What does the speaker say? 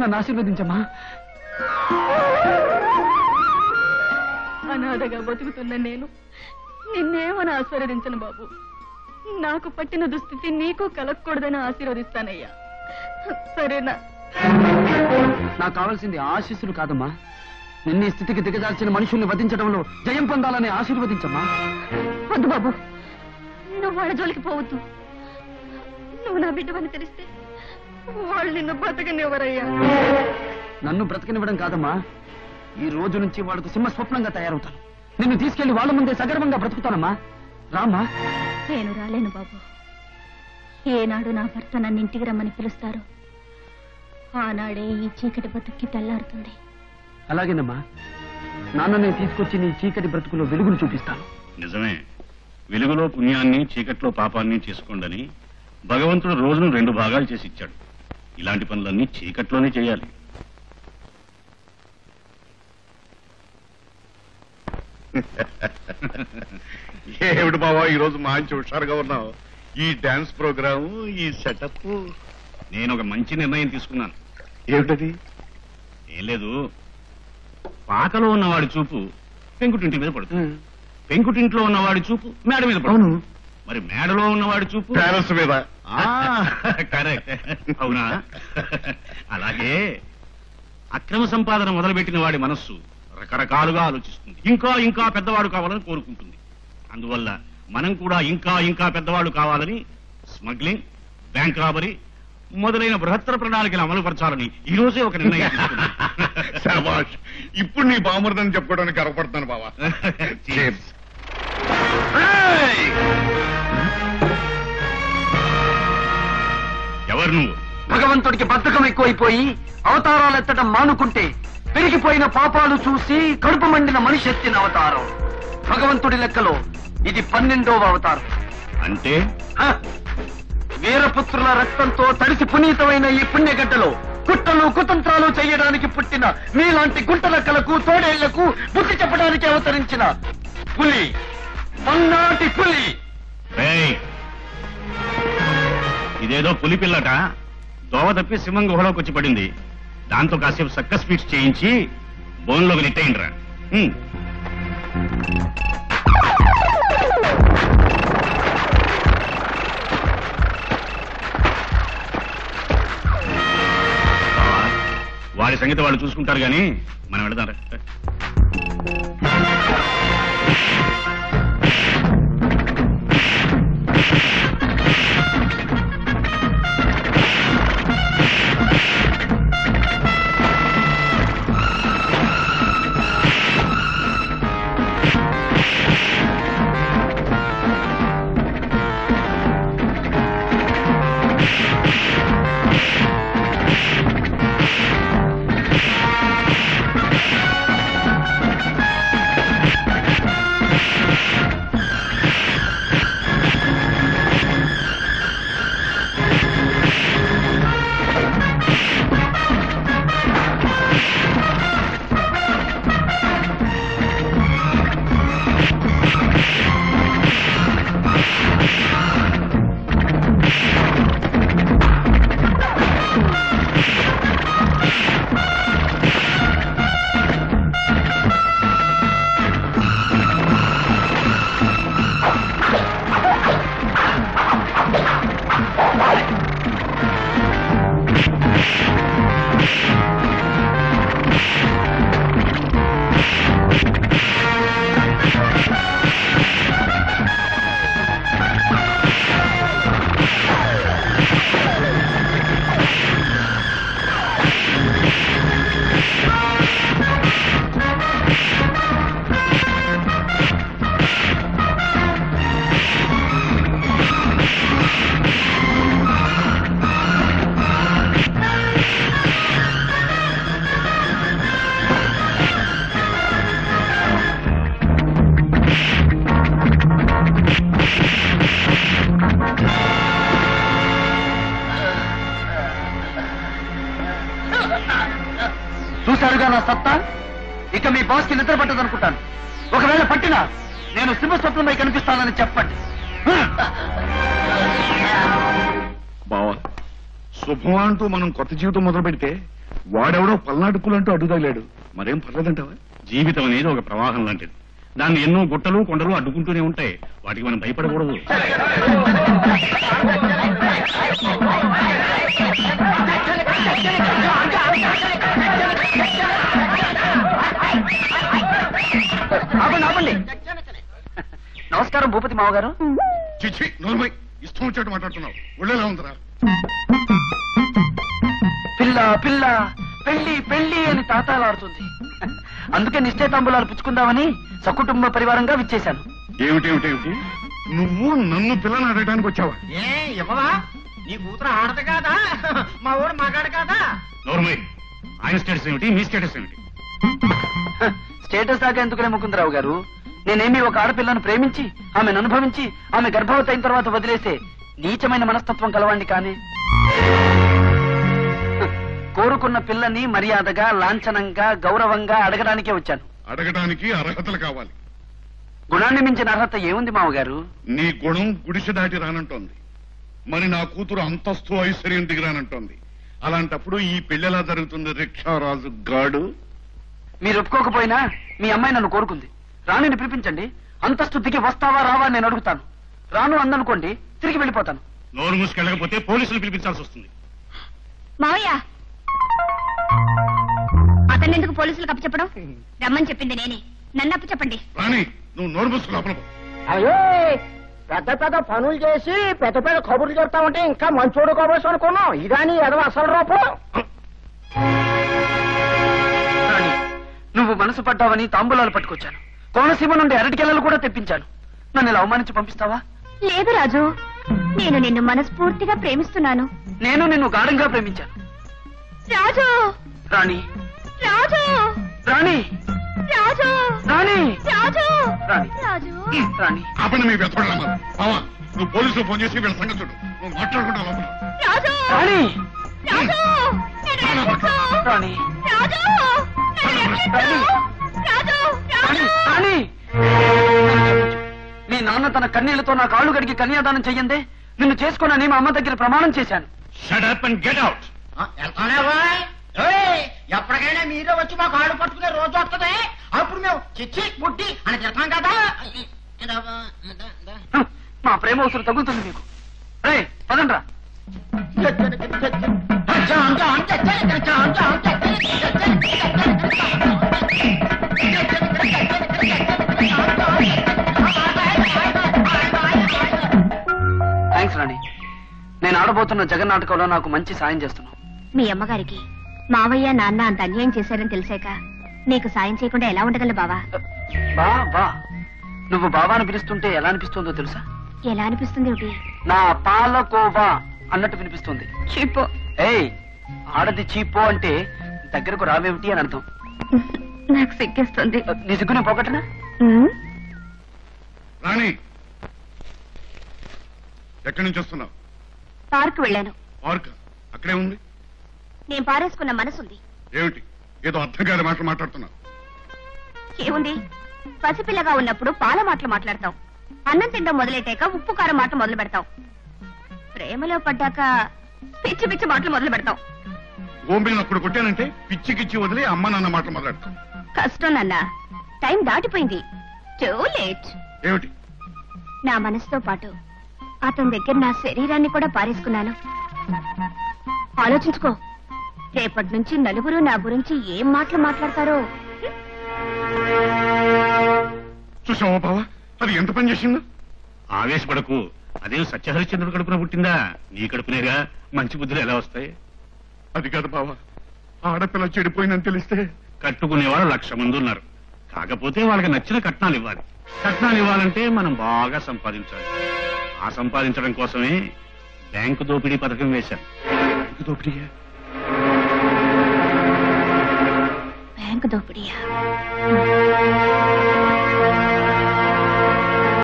నన్ను ఆశీర్వదించమ్మా. అనాథగా బతుకుతున్న నేను నిన్నేమని ఆశీర్వదించను బాబు. నాకు పట్టిన దుస్థితి నీకు కలగకూడదని ఆశీర్వదిస్తానయ్యా. సరేనా? నాకు కావాల్సింది ఆశీస్సులు కాదమ్మా, నిన్ను ఈ స్థితికి దిగజార్చిన మనుషుల్ని వధించడంలో జయం పొందాలని ఆశీర్వదించమ్మా. వద్దు బాబు, నువ్వు వాళ్ళ జోలికి పోవద్దు. నువ్వు నా బిడ్డవని తెలిస్తే వాళ్ళు నిన్ను బతకనివ్వరయ్యా. నన్ను బ్రతకనివ్వడం కాదమ్మా, ఈ రోజు నుంచి వాడికి సింహ స్వప్నంగా తయారవుతాను. నిన్ను తీసుకెళ్లి వాళ్ళ ముందే సగర్వంగా బ్రతుకుతానమ్మా. రామ్మా. నేను రాలేను బాబు. ఏనాడు నా భర్త నన్ను ఇంటికి రమ్మని పిలుస్తారు ఆనాడే ఈ చీకటి బతుక్కి తెల్లారుతుంది. అలాగేనమ్మా, నాన్నని తీసుకొచ్చి నీ చీకటి బ్రతుకులో వెలుగును చూపిస్తాను. నిజమే, వెలుగులో పుణ్యాన్ని చీకట్లో పాపాన్ని చేసుకోండని భగవంతుడు రోజును 2 భాగాలు చేసి ఇచ్చాడు. ఇలాంటి పనులన్నీ చీకట్లోనే చేయాలి. ఏమిటి బావా ఈరోజు మంచి హుషారుగా ఉన్నావు? ఈ డాన్స్ ప్రోగ్రాము, ఈ సెటప్. నేను ఒక మంచి నిర్ణయం తీసుకున్నాను. ఏమిటది? ఏం లేదు, పాకలో ఉన్నవాడి చూపు పెంకుటింటి మీద పడుతుంది, పెంకుటింట్లో ఉన్నవాడి చూపు మేడ మీద పడుతుంది, మరి మేడలో ఉన్నవాడి చూపు ప్యాలెస్ మీద. కరెక్ట్, అవునా? అలాగే అక్రమ సంపాదన మొదలుపెట్టిన వాడి మనస్సు రకరకాలుగా ఆలోచిస్తుంది, ఇంకా ఇంకా పెద్దవాడు కావాలని కోరుకుంటుంది. అందువల్ల మనం కూడా ఇంకా ఇంకా పెద్దవాడు కావాలని స్మగ్లింగ్, బ్యాంక్ రాబరీ మొదలైన బృహత్తర ప్రణాళికలు అమలుపరచాలని ఈ రోజే ఒక నిర్ణయం తీసుకున్నాను. శభాష్, ఇప్పుడు నీ బామర్దని చెప్పుకోవడానికి గర్వపడుతున్నాను బావా. ఎవరు నువ్వు? భగవంతుడికి బద్ధకం ఎక్కువైపోయి అవతారాలు ఎత్తడం మానుకుంటే పెరిగిపోయిన పాపాలు చూసి కడుపు మండిన మనిషి ఎత్తిన అవతారం. భగవంతుడి లెక్కలో ఇది 12వ అవతారం. అంటే వీరపుత్రుల రక్తంతో తడిసి పునీతమైన ఈ పుణ్యగడ్డలో కుట్రలు కుతంత్రాలు చేయడానికి పుట్టిన మీలాంటి గుంటలక్కలకు తోడేళ్లకు బుద్ధి చెప్పడానికి అవతరించిన పులి, పన్నాటి పులి. ఇదేదో పులి పిల్లట దోవ తప్పి సింహం గుహలోకి వచ్చి పడింది. దాంతో కాసేపు సక్క స్పీడ్స్ చేయించి బోన్లోకి నెట్టేయండిరా. వాడి సంగతి వాళ్ళు చూసుకుంటారు గాని మనం వెళదాం. చూశారుగా నా సత్తా. ఇక మీ బాస్ కి నిద్ర పట్టదనుకుంటాను. ఒకవేళ పట్టినా నేను సింహస్వప్నమై కనిపిస్తానని చెప్పండి. బావా, శుభం అంటూ మనం కొత్త జీవితం మొదలు పెడితే వాడెవడో పల్నాడుకులంటూ అడ్డు తగిలాడు. మరేం పర్లేదంటావా? జీవితం అనేది ఒక ప్రవాహం లాంటిది. దాన్ని ఎన్నో గుట్టలు కొండలు అడ్డుకుంటూనే ఉంటాయి. వాటికి మనం భయపడకూడదు. ఆపండి. నమస్కారం భూపతి మావగారు. చిచ్చి నోర్మై, ఇష్టం వచ్చేట్టు మాట్లాడుతున్నావు. ఒళ్ళేలా ఉందిరా? పిల్ల పిల్ల పెళ్లి పెళ్లి అని తాతాలాడుతుంది. అందుకే నిశ్చయితాంబులాలు పుచ్చుకుందామని సకుటుంబ పరివారంగా విచ్చేశాను. ఏమిటేమిటేమిటి, నువ్వు నన్ను పిల్లని అడగడానికి వచ్చావా? ఇవ్వవా? నీ కూతురు ఆడదు కాదా? మా ఊడు మగాడు కాదా? నోర్మై, ఆయన స్టేటస్ ఏమిటి, మీ స్టేటస్ ఏమిటి? స్టేటస్ దాకా ఎందుకులే ముకుందరావు గారు. నేనేమి ఒక ఆడపిల్లను ప్రేమించి ఆమెను అనుభవించి ఆమె గర్భవతి అయిన తర్వాత వదిలేసే నీచమైన మనస్తత్వం కలవాణ్ణి కానీ. కోరుకున్న పిల్లని మర్యాదగా లాంఛనంగా గౌరవంగా అడగడానికే వచ్చాను. అడగడానికి అర్హతలు కావాలి. గుణాన్ని మించిన అర్హత ఏముంది మావగారు? నీ గుణం గుడిసె దాటి రానంటోంది. మరి నా కూతురు అంతస్తు ఐశ్వర్యం దిగిరానంటోంది. అలాంటప్పుడు ఈ పెళ్లిలా జరుగుతుంది రిక్షారాజు గాడు. మీరు ఒప్పుకోకపోయినా మీ అమ్మాయి నన్ను కోరుకుంది. రాణిని పిలిపించండి. అంతస్తు దిగి వస్తావా రావా నేను అడుగుతాను. రాను అందనుకోండి, తిరిగి వెళ్ళిపోతాను. నోరు మూసుకెళ్ళకపోతే పోలీసులు పిలిపించాల్సి వస్తుంది. మావయ్య, అతన్ని ఎందుకు పోలీసులకు అప్పచెప్పడం? రమ్మని చెప్పింది నేనే. నన్ను అప్పచెప్పండి. రాణి, నువ్వు నోరు మూసు లోపల పో. అయ్యో, పెద్ద పెద్ద పనులు చేసి పెద్ద పెద్ద కబుర్లు చెప్తామంటే ఇంకా మంచోడు కబుర్స్ అనుకున్నాం. ఇదాని ఎదవ అసలు రూపం. రాణి, నువ్వు మనసు పడ్డావని తాంబూలాలు పట్టుకొచ్చాను. కోనసీమ నుండి అరటికెలలు కూడా తెప్పించాను. నన్ను ఇలా అవమానించి పంపిస్తావా? లేదు రాజు, నేను నిన్ను మనస్ఫూర్తిగా ప్రేమిస్తున్నాను. నేను నిన్ను గాఢంగా ప్రేమించాను. రాజు, రాణి, రాజు, రాణి, రాజు, రాణి, రాజు, రాణి, రాజు. రాణి. ఆపండి మీ వెతకడమ్మా. బావా, నువ్వు పోలీసులు ఫోన్ చేసి వీళ్ళ సంగతి చూడు. నువ్వు మాట్లాడుకుంటా లోపల. రాజు, రాణి, రాజు, నన్ను రక్షించు. రాణి, రాజు, నన్ను రక్షించు. రాజు, రాణి, రాజు. రాణి. మీ నాన్న తన కన్నీళ్లతో నా కాళ్ళు గడికి కన్యాదానం చెయ్యందే నిన్ను చేసుకోనని మా అమ్మ దగ్గర ప్రమాణం చేశాను. Shut up and get out. ఎప్పటికైనా మీరే వచ్చి మా కాళ్ళు పట్టుకునే రోజు వస్తుంది. అప్పుడు మేము చిచ్చి బుడ్డి అని తిడతాం కదా. మా ప్రేమ అవసరం తగులుతుంది మీకు. రే పదండ్రా. థ్యాంక్స్ రాణి. నేను ఆడబోతున్న జగన్నాటకంలో నాకు మంచి సాయం చేస్తున్నావు. మీ అమ్మగారికి మావయ్య నాన్న అంత అన్యాయం చేశారని తెలిసాక నీకు సాయం చేయకుండా ఎలా ఉండగలవు బావా? బా బా నువ్వు బాబాను పిలుస్తుంటే ఎలా అనిపిస్తుందో తెలుసా? ఎలా అనిపిస్తుంది ఒకటి? నా పాలకోవా అన్నట్టు వినిపిస్తుంది. చీపో. ఏయ్, ఆడది చీపో అంటే దగ్గరకు రావేమిటి అని అర్థం. నాకు సిగ్గేస్తుంది. నీ సిగ్గునే పోగొట్టనా? రాణి, ఎక్కడి నుంచి వస్తున్నావు? పార్క్ వెళ్ళాను. పార్క్ అక్కడే ఉంది. నేను పారేసుకున్న మనసుంది. ఏమిటి, ఏదో అర్థం కాని మాటలు మాట్లాడుతున్నావు? ఏముంది, పసిపిల్లగా ఉన్నప్పుడు పాల మాటలు మాట్లాడతాం. అన్నం తినడం మొదలెట్టాక ఉప్పు కారం మాటలు మొదలు పెడతాం. ప్రేమలో పడ్డాక పిచ్చి పిచ్చి మాటలు మొదలు పెడతాం. గోంబిల్ని అప్పుడు కొట్టానంటే పిచ్చికిచ్చి వదిలి అమ్మ నాన్న మాటలు మాట్లాడతాం. కష్టం నాన్న, టైం దాటిపోయింది. Too late. ఏమిటి? నా మనసుతో పాటు అతని దగ్గర నా శరీరాన్ని కూడా పారేసుకున్నాను. ఆలోచించుకో, రేపటి నుంచి నలుగురు నా గురించి ఏం మాటలు మాట్లాడతారో. చూసావా బావా, అది ఎంత పని చేసిందో? ఆవేశపడకు. అదేం సత్యహరిశ్చంద్రుడు కడుపున పుట్టిందా? నీ కడుపునేగా. మంచి బుద్ధులు ఎలా వస్తాయి? అది కాదు బావా, ఆడపిల్ల చెడిపోయిందని తెలిస్తే. కట్టుకునేవాళ్ళు 1,00,000 మంది ఉన్నారు. కాకపోతే వాళ్ళకి నచ్చిన కట్నాలు ఇవ్వాలి. కట్నాలు ఇవ్వాలంటే మనం బాగా సంపాదించాలి. ఆ సంపాదించడం కోసమే బ్యాంకు దోపిడీ పథకం వేశాను. దోపిడీయా? బ్యాంకు దోపిడీయా?